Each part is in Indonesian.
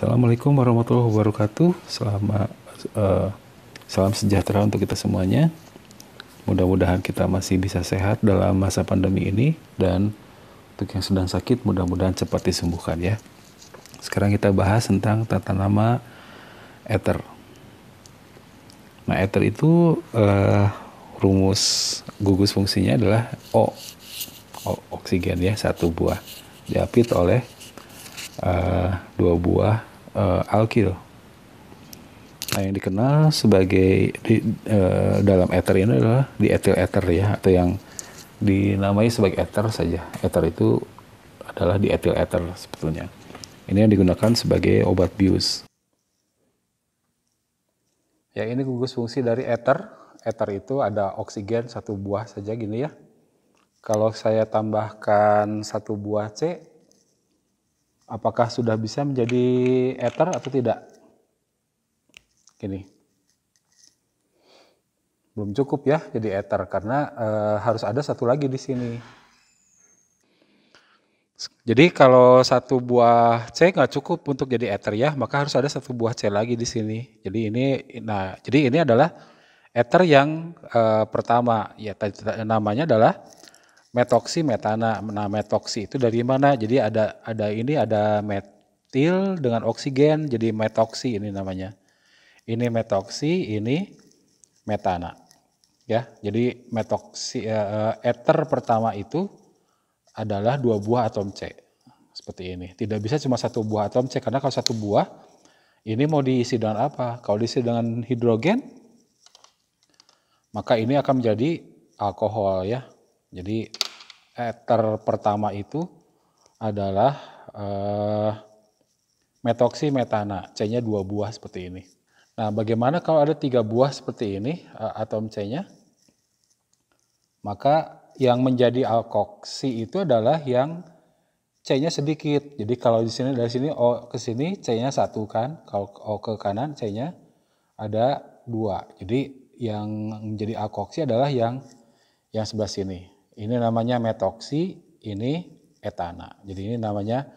Assalamualaikum warahmatullahi wabarakatuh. Salam sejahtera untuk kita semuanya. Mudah-mudahan kita masih bisa sehat dalam masa pandemi ini, dan untuk yang sedang sakit mudah-mudahan cepat disembuhkan ya. Sekarang kita bahas tentang tata nama ether. Nah, ether itu rumus gugus fungsinya adalah oksigen ya, satu buah diapit oleh dua buah alkil. Nah, yang dikenal sebagai dalam ether ini adalah dietil ether ya, atau yang dinamai sebagai ether saja. Ether itu adalah dietil ether sebetulnya. Ini yang digunakan sebagai obat bius. Ya, ini gugus fungsi dari ether. Ether itu ada oksigen satu buah saja gini ya. Kalau saya tambahkan satu buah C, apakah sudah bisa menjadi ether atau tidak? Gini. Belum cukup ya jadi ether karena harus ada satu lagi di sini. Jadi kalau satu buah C nggak cukup untuk jadi ether ya, maka harus ada satu buah C lagi di sini. Jadi ini adalah ether yang pertama ya, namanya adalah metoksi metana. Nah, metoksi itu dari mana? Jadi ada metil dengan oksigen, jadi metoksi ini namanya. Ini metoksi, ini metana. Ya, jadi metoksi ether pertama itu adalah dua buah atom C. Seperti ini. Tidak bisa cuma satu buah atom C, karena kalau satu buah ini mau diisi dengan apa? Kalau diisi dengan hidrogen, maka ini akan menjadi alkohol ya. Jadi ether pertama itu adalah metoksi metana, C-nya dua buah seperti ini. Nah, bagaimana kalau ada tiga buah seperti ini atom C-nya? Maka yang menjadi alkoksi itu adalah yang C-nya sedikit. Jadi kalau di sini dari sini O ke sini C-nya satu kan, kalau O ke kanan C-nya ada dua. Jadi yang menjadi alkoksi adalah yang sebelah sini. Ini namanya metoksi, ini etana. Jadi ini namanya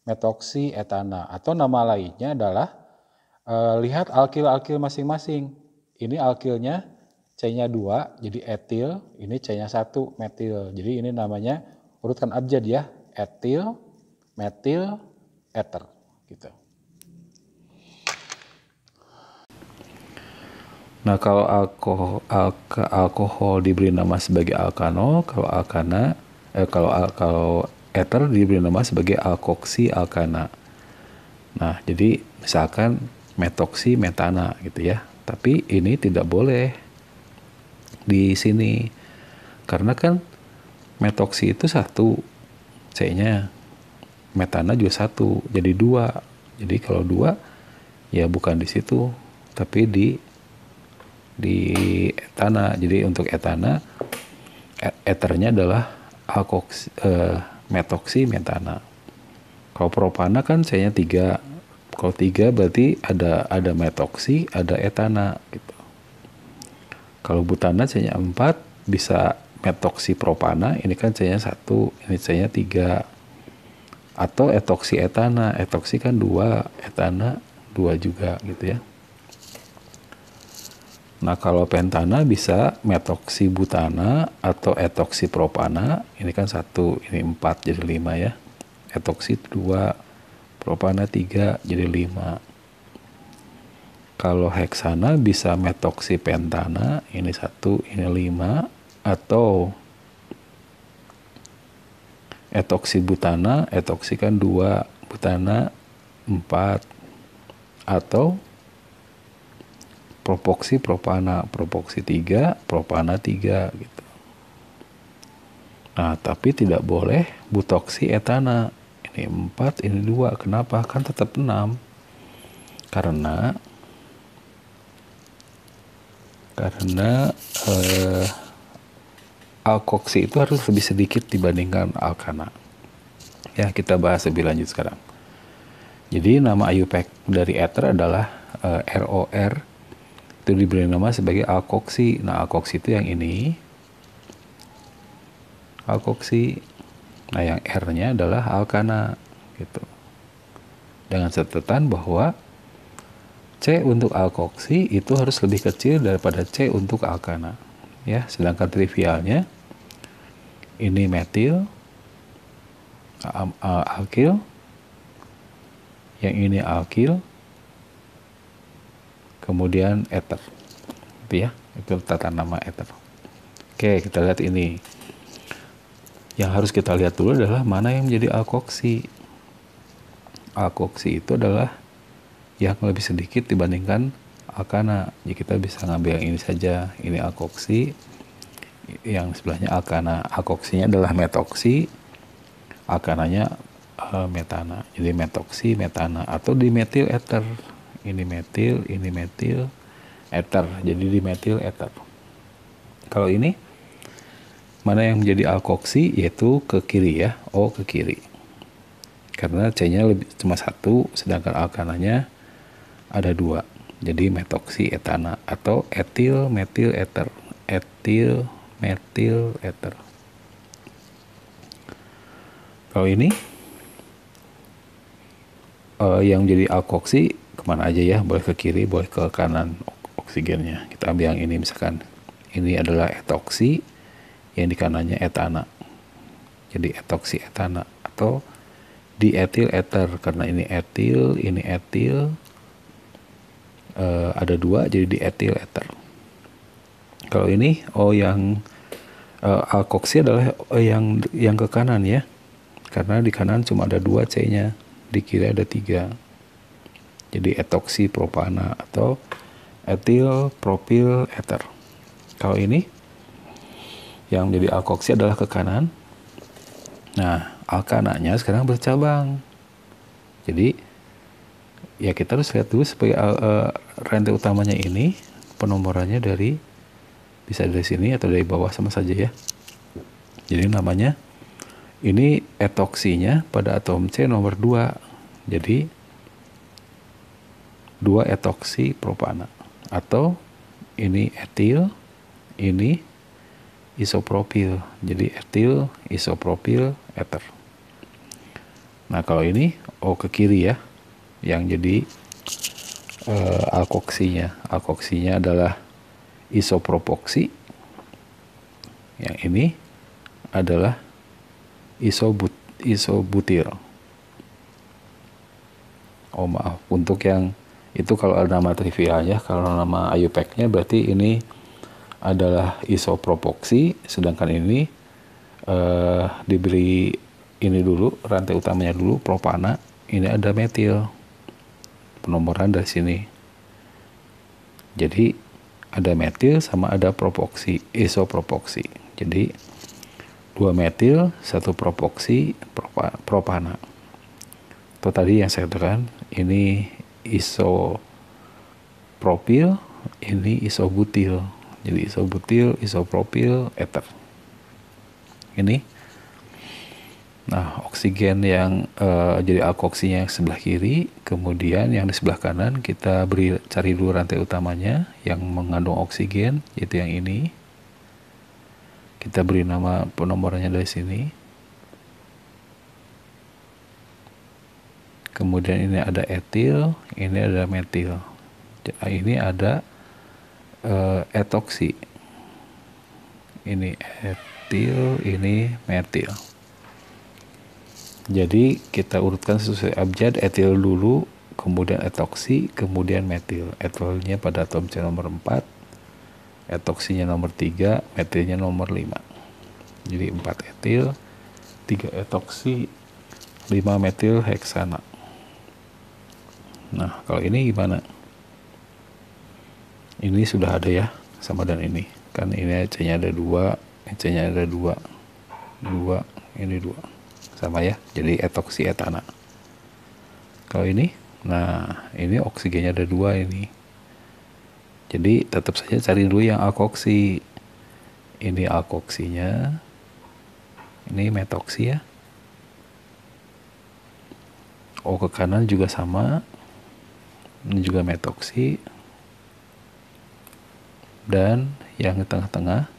metoksi etana. Atau nama lainnya adalah lihat alkil-alkil masing-masing. Ini alkilnya C-nya 2, jadi etil, ini C-nya 1, metil. Jadi ini namanya, urutkan abjad ya, etil, metil, ether. Gitu. Nah, kalau alkohol diberi nama sebagai alkanol, kalau ether diberi nama sebagai alkoksi alkana. Nah, jadi misalkan metoksi metana gitu ya. Tapi ini tidak boleh di sini karena kan metoksi itu satu C-nya, metana juga satu, jadi dua. Jadi kalau dua ya bukan di situ tapi di etana. Jadi untuk etana ethernya adalah metoksi metana. Kalau propana kan C-nya 3. Kalau 3 berarti ada metoksi, ada etana gitu. Kalau butana C-nya 4, bisa metoksi propana, ini kan C-nya 1, ini C-nya 3. Atau etoksi etana, etoksi kan 2, etana 2 juga gitu ya. Nah, kalau pentana bisa metoksi butana atau etoksi propana, ini kan 1, ini 4 jadi 5 ya. Etoksi 2, propana 3 jadi 5. Kalau heksana bisa metoksi pentana, ini 1, ini 5, atau etoksi butana, etoksi kan 2, butana 4, atau propoksi propana, propoksi 3, propana 3 gitu. Nah, tapi tidak boleh butoksi etana. Ini 4, ini 2. Kenapa? Kan tetap 6. Karena alkoksi itu harus lebih sedikit dibandingkan alkana. Ya, kita bahas lebih lanjut sekarang. Jadi nama IUPAC dari ether adalah ROR. Itu diberi nama sebagai alkoksi. Nah, alkoksi itu yang ini. Alkoksi. Nah, yang R-nya adalah alkana gitu. dengan catatan bahwa C untuk alkoksi itu harus lebih kecil daripada C untuk alkana. Ya, sedangkan trivialnya ini metil, alkil, yang ini alkil, kemudian ether. Itu ya, itu tata nama ether. Oke, kita lihat ini. Yang harus kita lihat dulu adalah mana yang menjadi alkoksi. Alkoksi itu adalah yang lebih sedikit dibandingkan alkana. Jadi kita bisa ngambil yang ini saja. Ini alkoksi, yang sebelahnya alkana. Alkoksinya adalah metoksi, alkananya metana. Jadi metoksi, metana, atau dimetil ether. Ini metil, ether. Jadi dimetil ether. Kalau ini mana yang menjadi alkoksi, yaitu ke kiri ya, O ke kiri. Karena C-nya cuma satu, sedangkan alkananya ada dua. Jadi metoksi etana atau etil metil ether. Etil metil ether. Kalau ini yang jadi alkoksi kemana aja ya, boleh ke kiri, boleh ke kanan oksigennya. Kita ambil yang ini misalkan. Ini adalah etoksi, yang di kanannya etana. Jadi etoksi etana atau dietil ether, karena ini etil, ada dua, jadi dietil ether. Kalau ini yang alkoksi adalah yang ke kanan ya, karena di kanan cuma ada dua C-nya, di kiri ada tiga. Jadi etoksi propana atau etil propil ether. Kalau ini yang menjadi alkoksi adalah ke kanan. Nah, alkananya sekarang bercabang. Jadi ya kita harus lihat dulu sebagai rantai utamanya ini penomorannya bisa dari sini atau dari bawah sama saja ya. Jadi namanya ini etoksinya pada atom C nomor 2. Jadi 2 etoksi propana atau ini etil, ini isopropil. Jadi etil isopropil ether. Nah, kalau ini O ke kiri ya, yang jadi alkoksinya. Alkoksinya adalah isopropoksi. Yang ini adalah isobutil. Oh maaf, untuk yang itu kalau ada nama trivialnya, kalau nama IUPAC-nya berarti ini adalah isopropoksi, sedangkan ini diberi ini dulu, rantai utamanya dulu, propana, ini ada metil. Penomoran dari sini. Jadi ada metil sama ada propoksi, isopropoksi. Jadi 2 metil, 1 propoksi, propana. Itu tadi yang saya katakan, ini isopropil, ini isobutil. Jadi isobutil, isopropil, ether. Ini. Nah, oksigen yang jadi alkoksinya yang sebelah kiri, kemudian yang di sebelah kanan kita cari dulu rantai utamanya yang mengandung oksigen, yaitu yang ini. Kita beri nama penomorannya dari sini. Kemudian ini ada etil, ini ada metil. Ini ada etoksi. Ini etil, ini metil. Jadi kita urutkan sesuai abjad, etil dulu, kemudian etoksi, kemudian metil. Etilnya pada atom C nomor 4, etoksinya nomor 3, metilnya nomor 5. Jadi 4 etil, 3 etoksi, 5 metil heksana. Nah, kalau ini gimana? Ini sudah ada ya, sama dan ini. Kan ini C-nya ada 2, C-nya ada 2, ini 2. Sama ya, jadi etoksi etana. Kalau ini, nah ini oksigennya ada 2 ini. Jadi tetap saja cari dulu yang alkoksi. Ini alkoksinya, ini metoksi ya. O ke kanan juga sama, ini juga metoksi. Dan yang di tengah-tengah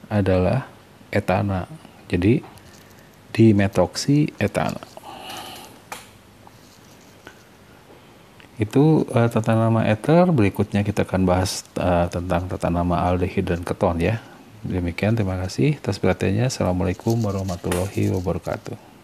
adalah etana. Jadi dimetoksi etana. Itu tata nama ether. Berikutnya kita akan bahas tentang tata nama aldehid dan keton ya. Demikian, terima kasih atas perhatiannya. Assalamualaikum warahmatullahi wabarakatuh.